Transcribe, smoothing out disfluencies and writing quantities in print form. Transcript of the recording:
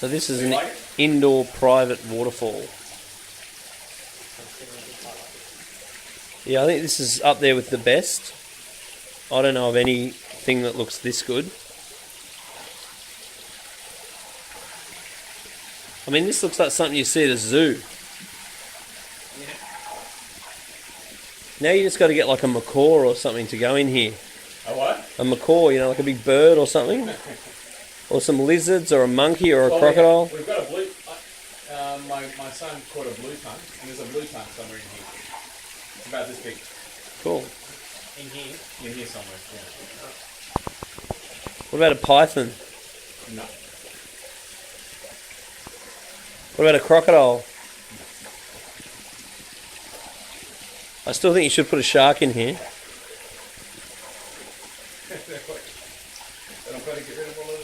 So this is Do an you like it? indoor private waterfall. Yeah, I think this is up there with the best. I don't know of anything that looks this good. I mean, this looks like something you see at a zoo. Yeah. Now you just got to get like a macaw or something to go in here. A what? A macaw, you know, like a big bird or something. Or some lizards or a monkey or a crocodile. We've got a blue... my son caught a blue tongue, and there's a blue tongue somewhere in here. It's about this big. Cool. In here? In here somewhere, yeah. What about a python? No. What about a crocodile? I still think you should put a shark in here. And I'm trying to get rid of all the